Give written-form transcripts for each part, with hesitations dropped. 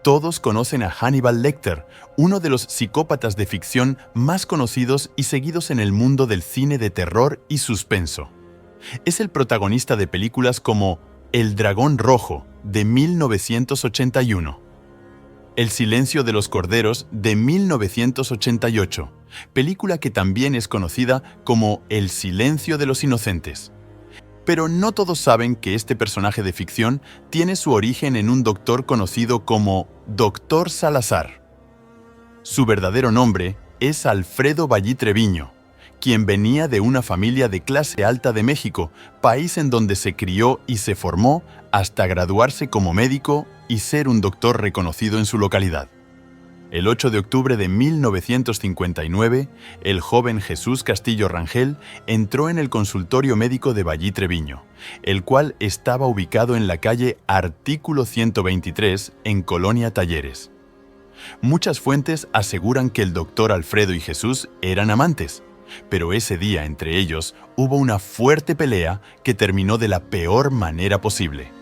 Todos conocen a Hannibal Lecter, uno de los psicópatas de ficción más conocidos y seguidos en el mundo del cine de terror y suspenso. Es el protagonista de películas como El Dragón Rojo, de 1981, El Silencio de los Corderos, de 1988, película que también es conocida como El Silencio de los Inocentes. Pero no todos saben que este personaje de ficción tiene su origen en un doctor conocido como Dr. Salazar. Su verdadero nombre es Alfredo Ballí Treviño, quien venía de una familia de clase alta de México, país en donde se crió y se formó hasta graduarse como médico y ser un doctor reconocido en su localidad. El 8 de octubre de 1959, el joven Jesús Castillo Rangel entró en el consultorio médico de Ballí Treviño, el cual estaba ubicado en la calle Artículo 123, en Colonia Talleres. Muchas fuentes aseguran que el doctor Alfredo y Jesús eran amantes, pero ese día entre ellos hubo una fuerte pelea que terminó de la peor manera posible.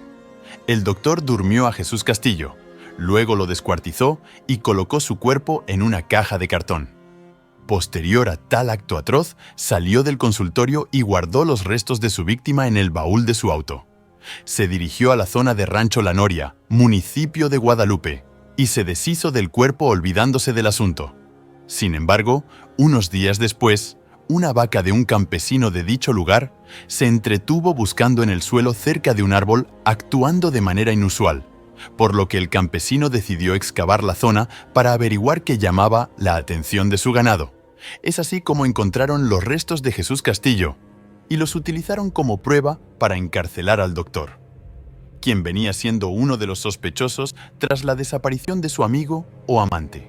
El doctor durmió a Jesús Castillo, luego lo descuartizó y colocó su cuerpo en una caja de cartón. Posterior a tal acto atroz, salió del consultorio y guardó los restos de su víctima en el baúl de su auto. Se dirigió a la zona de Rancho La Noria, municipio de Guadalupe, y se deshizo del cuerpo olvidándose del asunto. Sin embargo, unos días después, una vaca de un campesino de dicho lugar se entretuvo buscando en el suelo cerca de un árbol, actuando de manera inusual, por lo que el campesino decidió excavar la zona para averiguar qué llamaba la atención de su ganado. Es así como encontraron los restos de Jesús Castillo y los utilizaron como prueba para encarcelar al doctor, quien venía siendo uno de los sospechosos tras la desaparición de su amigo o amante.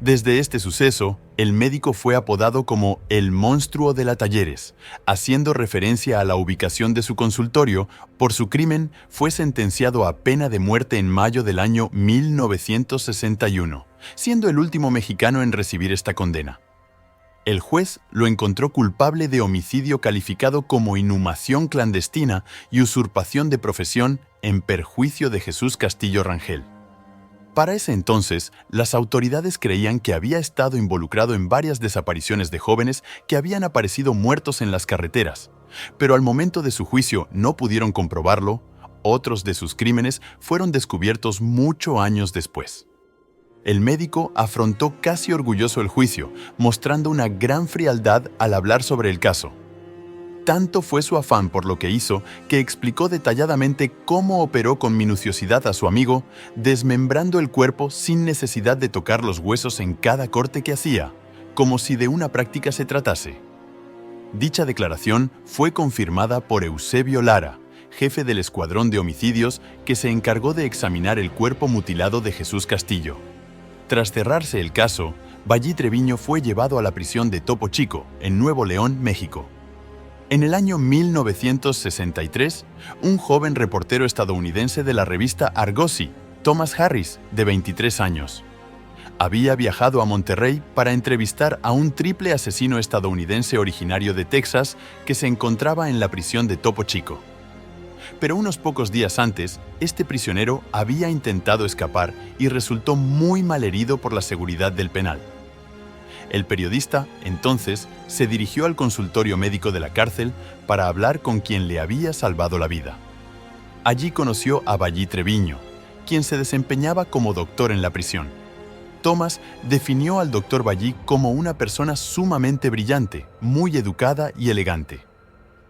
Desde este suceso, el médico fue apodado como el monstruo de la Talleres, haciendo referencia a la ubicación de su consultorio. Por su crimen, fue sentenciado a pena de muerte en mayo del año 1961, siendo el último mexicano en recibir esta condena. El juez lo encontró culpable de homicidio calificado como inhumación clandestina y usurpación de profesión en perjuicio de Jesús Castillo Rangel. Para ese entonces, las autoridades creían que había estado involucrado en varias desapariciones de jóvenes que habían aparecido muertos en las carreteras, pero al momento de su juicio no pudieron comprobarlo. Otros de sus crímenes fueron descubiertos muchos años después. El médico afrontó casi orgulloso el juicio, mostrando una gran frialdad al hablar sobre el caso. Tanto fue su afán por lo que hizo que explicó detalladamente cómo operó con minuciosidad a su amigo, desmembrando el cuerpo sin necesidad de tocar los huesos en cada corte que hacía, como si de una práctica se tratase. Dicha declaración fue confirmada por Eusebio Lara, jefe del escuadrón de homicidios que se encargó de examinar el cuerpo mutilado de Jesús Castillo. Tras cerrarse el caso, Ballí Treviño fue llevado a la prisión de Topo Chico, en Nuevo León, México. En el año 1963, un joven reportero estadounidense de la revista Argosy, Thomas Harris, de 23 años, había viajado a Monterrey para entrevistar a un triple asesino estadounidense originario de Texas que se encontraba en la prisión de Topo Chico. Pero unos pocos días antes, este prisionero había intentado escapar y resultó muy malherido por la seguridad del penal. El periodista, entonces, se dirigió al consultorio médico de la cárcel para hablar con quien le había salvado la vida. Allí conoció a Ballí Treviño, quien se desempeñaba como doctor en la prisión. Thomas definió al doctor Ballí como una persona sumamente brillante, muy educada y elegante.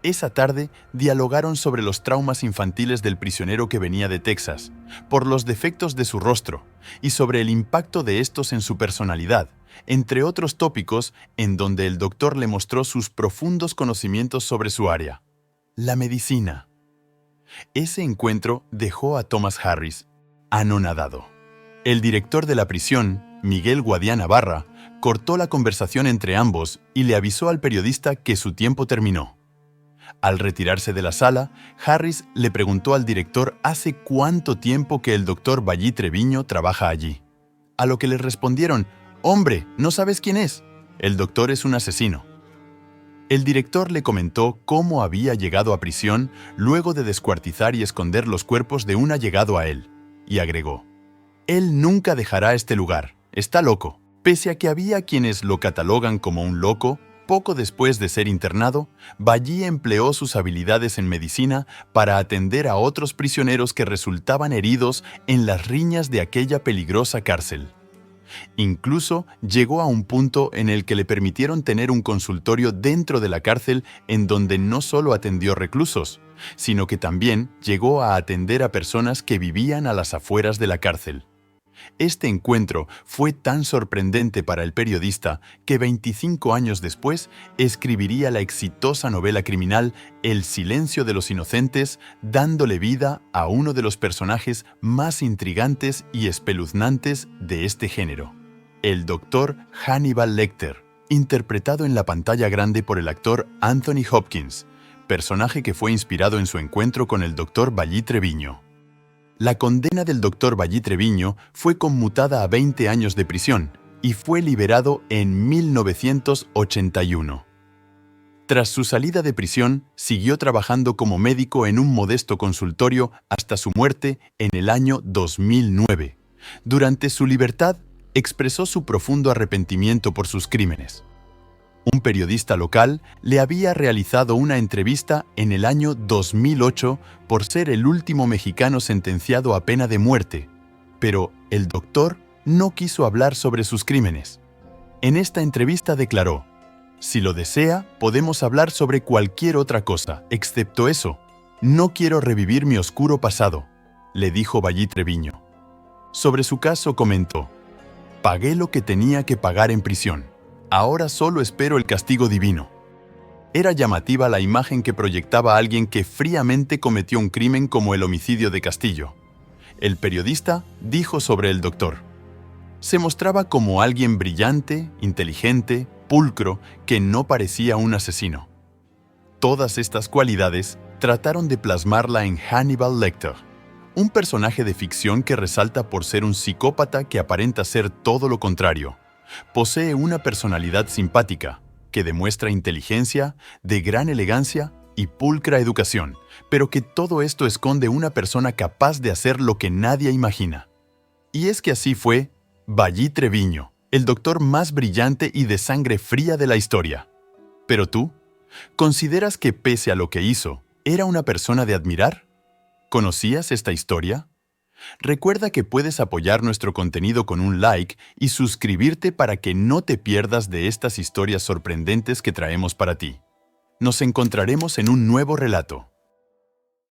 Esa tarde dialogaron sobre los traumas infantiles del prisionero que venía de Texas, por los defectos de su rostro y sobre el impacto de estos en su personalidad, entre otros tópicos en donde el doctor le mostró sus profundos conocimientos sobre su área, la medicina. Ese encuentro dejó a Thomas Harris anonadado. El director de la prisión, Miguel Guadiana Barra, cortó la conversación entre ambos y le avisó al periodista que su tiempo terminó. Al retirarse de la sala, Harris le preguntó al director hace cuánto tiempo que el doctor Ballí Treviño trabaja allí. A lo que le respondieron: «Hombre, ¿no sabes quién es? El doctor es un asesino». El director le comentó cómo había llegado a prisión luego de descuartizar y esconder los cuerpos de un allegado a él, y agregó: Él nunca dejará este lugar. Está loco. Pese a que había quienes lo catalogan como un loco, poco después de ser internado, Ballí empleó sus habilidades en medicina para atender a otros prisioneros que resultaban heridos en las riñas de aquella peligrosa cárcel. Incluso llegó a un punto en el que le permitieron tener un consultorio dentro de la cárcel en donde no solo atendió reclusos, sino que también llegó a atender a personas que vivían a las afueras de la cárcel. Este encuentro fue tan sorprendente para el periodista que 25 años después escribiría la exitosa novela criminal El silencio de los inocentes, dándole vida a uno de los personajes más intrigantes y espeluznantes de este género, el Dr. Hannibal Lecter, interpretado en la pantalla grande por el actor Anthony Hopkins, personaje que fue inspirado en su encuentro con el Dr. Ballí Treviño. La condena del Dr. Ballí Treviño fue conmutada a 20 años de prisión y fue liberado en 1981. Tras su salida de prisión, siguió trabajando como médico en un modesto consultorio hasta su muerte en el año 2009. Durante su libertad, expresó su profundo arrepentimiento por sus crímenes. Un periodista local le había realizado una entrevista en el año 2008 por ser el último mexicano sentenciado a pena de muerte, pero el doctor no quiso hablar sobre sus crímenes. En esta entrevista declaró: «Si lo desea, podemos hablar sobre cualquier otra cosa, excepto eso. No quiero revivir mi oscuro pasado», le dijo Ballí Treviño. Sobre su caso comentó: «Pagué lo que tenía que pagar en prisión. Ahora solo espero el castigo divino». Era llamativa la imagen que proyectaba a alguien que fríamente cometió un crimen como el homicidio de Castillo. El periodista dijo sobre el doctor: «Se mostraba como alguien brillante, inteligente, pulcro, que no parecía un asesino». Todas estas cualidades trataron de plasmarla en Hannibal Lecter, un personaje de ficción que resalta por ser un psicópata que aparenta ser todo lo contrario. Posee una personalidad simpática, que demuestra inteligencia, de gran elegancia y pulcra educación, pero que todo esto esconde una persona capaz de hacer lo que nadie imagina. Y es que así fue Ballí Treviño, el doctor más brillante y de sangre fría de la historia. Pero tú, ¿consideras que pese a lo que hizo, era una persona de admirar? ¿Conocías esta historia? Recuerda que puedes apoyar nuestro contenido con un like y suscribirte para que no te pierdas de estas historias sorprendentes que traemos para ti. Nos encontraremos en un nuevo relato.